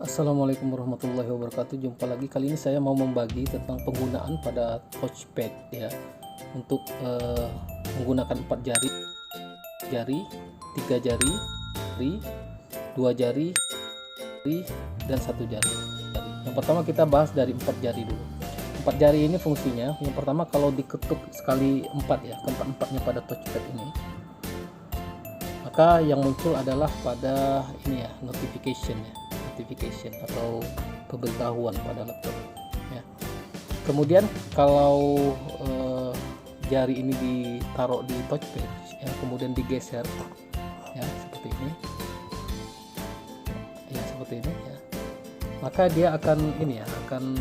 Assalamualaikum warahmatullahi wabarakatuh. Jumpa lagi. Kali ini saya mau membagi tentang penggunaan pada touchpad ya, untuk menggunakan 4 jari, 3 jari, 2 jari, dan 1 jari. Yang pertama kita bahas dari 4 jari dulu. 4 jari ini fungsinya, yang pertama kalau diketuk sekali 4 ya, keempat-empatnya pada touchpad ini, maka yang muncul adalah pada ini ya, notification atau pemberitahuan pada laptop ya. Kemudian kalau jari ini ditaruh di touchpad ya, kemudian digeser ya seperti ini ya, maka dia akan ini ya, akan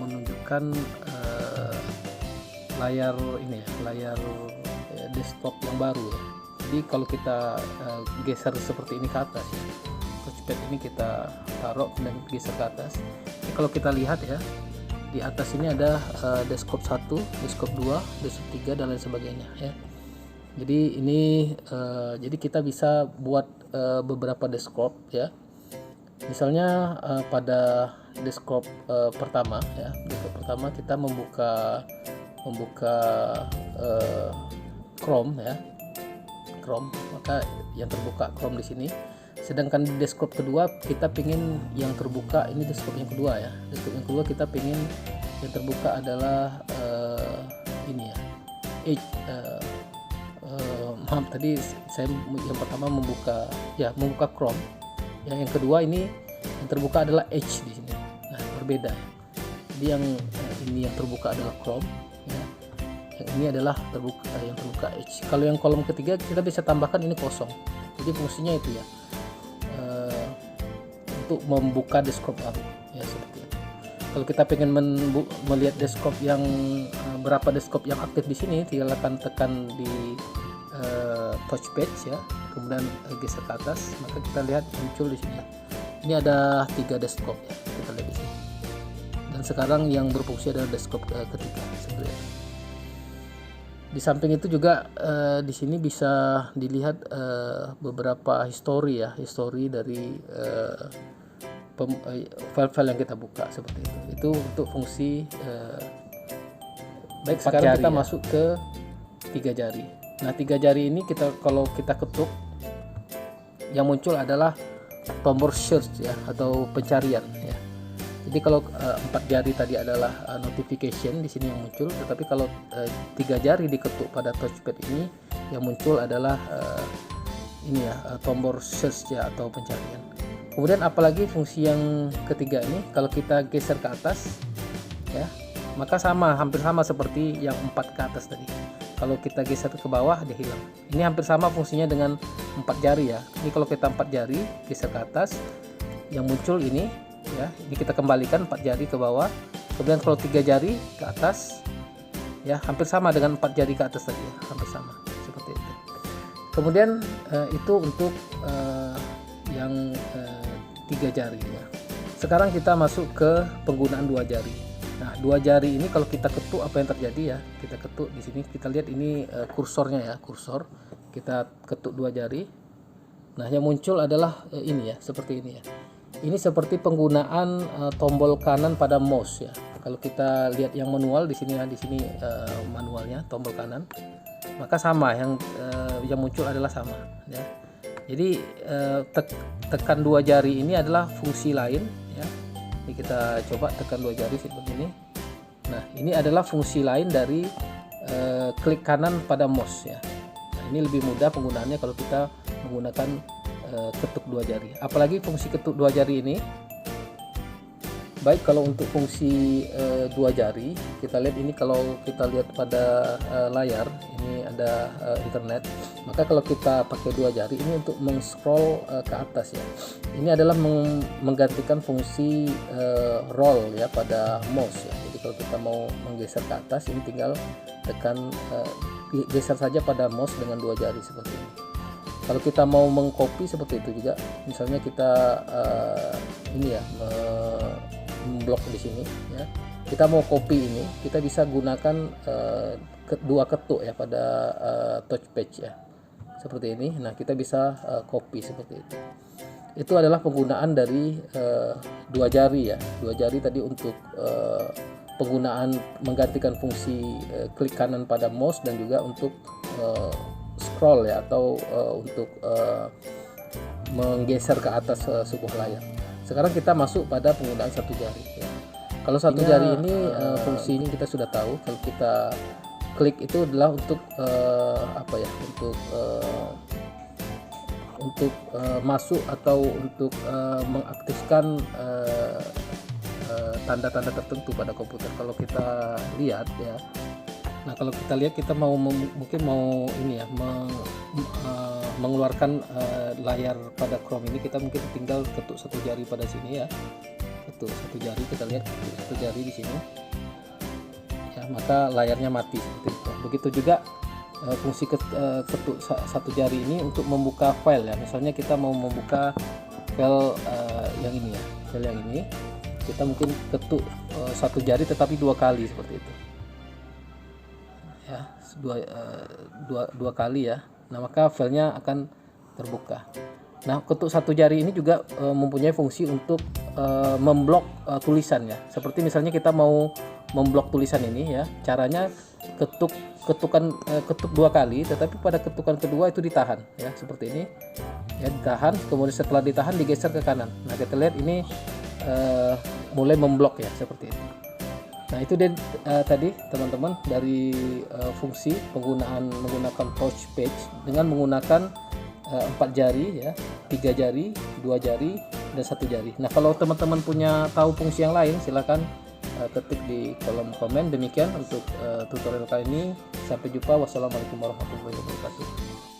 menunjukkan layar ini ya, layar desktop yang baru ya. Jadi kalau kita geser seperti ini ke atas ya, touchpad ini kita taruh dan geser ke atas. Jadi kalau kita lihat ya, di atas ini ada desktop 1, desktop 2, desktop 3 dan lain sebagainya ya. Jadi ini jadi kita bisa buat beberapa desktop ya. Misalnya pada desktop pertama ya, desktop pertama kita membuka Chrome ya, maka yang terbuka Chrome di sini. Sedangkan di desktop kedua kita pingin yang terbuka, ini desktop yang kedua ya, desktop yang kedua kita pingin yang terbuka adalah ini ya, maaf tadi saya yang pertama membuka Chrome, yang kedua ini yang terbuka adalah Edge di sini. Nah berbeda. Jadi yang ini yang terbuka adalah Chrome ya, yang ini adalah yang terbuka Edge. Kalau yang kolom ketiga kita bisa tambahkan ini kosong. Jadi fungsinya itu ya, untuk membuka desktop baru ya, seperti itu. Kalau kita pengen melihat desktop yang berapa desktop yang aktif di sini, tinggal akan tekan di touchpad ya, kemudian geser ke atas, maka kita lihat muncul di sini. Ini ada 3 desktop ya, kita lihat di sini. Dan sekarang yang berfungsi adalah desktop ketiga seperti itu. Di samping itu juga di sini bisa dilihat beberapa histori dari file-file yang kita buka seperti itu. Itu untuk fungsi baik. Sekarang kita masuk ke 3 jari. Nah 3 jari ini kalau kita ketuk, yang muncul adalah tombol search ya, atau pencarian ya. Jadi kalau 4 jari tadi adalah notification di sini yang muncul, tetapi kalau 3 jari diketuk pada touchpad ini, yang muncul adalah ini ya, tombol search ya, atau pencarian. Kemudian apalagi fungsi yang ketiga ini, kalau kita geser ke atas ya, maka hampir sama seperti yang 4 ke atas tadi. Kalau kita geser ke bawah dia hilang. Ini hampir sama fungsinya dengan 4 jari ya. Ini kalau kita 4 jari geser ke atas, yang muncul ini ya, ini kita kembalikan 4 jari ke bawah. Kemudian kalau 3 jari ke atas ya, hampir sama dengan 4 jari ke atas tadi ya, hampir sama seperti itu. Kemudian itu untuk yang 3 jari ya. Sekarang kita masuk ke penggunaan 2 jari. Nah 2 jari ini kalau kita ketuk, apa yang terjadi ya, kita ketuk di sini, kita lihat ini kursornya ya, kursor kita ketuk 2 jari. Nah yang muncul adalah ini ya, seperti ini ya. Ini seperti penggunaan tombol kanan pada mouse ya. Kalau kita lihat yang manual di sini ya, di sini manualnya tombol kanan, maka sama yang muncul adalah sama ya. Jadi tekan 2 jari ini adalah fungsi lain ya. Ini kita coba tekan 2 jari seperti ini. Nah ini adalah fungsi lain dari klik kanan pada mouse ya. Nah ini lebih mudah penggunaannya kalau kita menggunakan ketuk 2 jari. Apalagi fungsi ketuk 2 jari ini, baik kalau untuk fungsi 2 jari, kita lihat ini, kalau kita lihat pada layar ini ada internet, maka kalau kita pakai 2 jari ini untuk meng-scroll ke atas ya. Ini adalah menggantikan fungsi roll ya pada mouse ya. Jadi kalau kita mau menggeser ke atas, ini tinggal tekan geser saja pada mouse dengan 2 jari seperti ini. Kalau kita mau mengcopy seperti itu juga, misalnya kita ini ya, memblok di sini ya, kita mau copy ini, kita bisa gunakan 2 ketuk ya pada touchpad ya, seperti ini. Nah kita bisa copy seperti itu. itu adalah penggunaan dari dua jari ya. Dua jari tadi untuk penggunaan menggantikan fungsi klik kanan pada mouse dan juga untuk scroll ya, atau untuk menggeser ke atas sebuah layar. Sekarang kita masuk pada penggunaan satu jari ya. Kalau satu jari ini fungsinya kita sudah tahu. Kalau kita klik itu adalah untuk apa ya, untuk masuk atau untuk mengaktifkan tanda-tanda tertentu pada komputer. Kalau kita lihat ya, nah kalau kita lihat kita mungkin mau ini ya, mengeluarkan layar pada Chrome ini, kita mungkin tinggal ketuk satu jari pada sini ya, ketuk satu jari, kita lihat ketuk satu jari di sini ya, maka layarnya mati seperti itu. Begitu juga fungsi ketuk satu jari ini untuk membuka file ya. Misalnya kita mau membuka file yang ini ya, file yang ini, kita mungkin ketuk satu jari tetapi dua kali seperti itu ya, dua kali ya. Nah maka filenya akan terbuka. Nah ketuk satu jari ini juga mempunyai fungsi untuk memblok tulisan ya. Seperti misalnya kita mau memblok tulisan ini ya, caranya ketuk dua kali, tetapi pada ketukan kedua itu ditahan ya, seperti ini ya, ditahan, kemudian setelah ditahan digeser ke kanan. Nah kita lihat ini mulai memblok ya, seperti itu. Nah itu dia tadi teman-teman dari fungsi menggunakan touch page dengan menggunakan 4 jari ya, 3 jari, 2 jari, dan 1 jari. Nah kalau teman-teman punya tahu fungsi yang lain, silakan ketik di kolom komen. Demikian untuk tutorial kali ini. Sampai jumpa. Wassalamualaikum warahmatullahi wabarakatuh.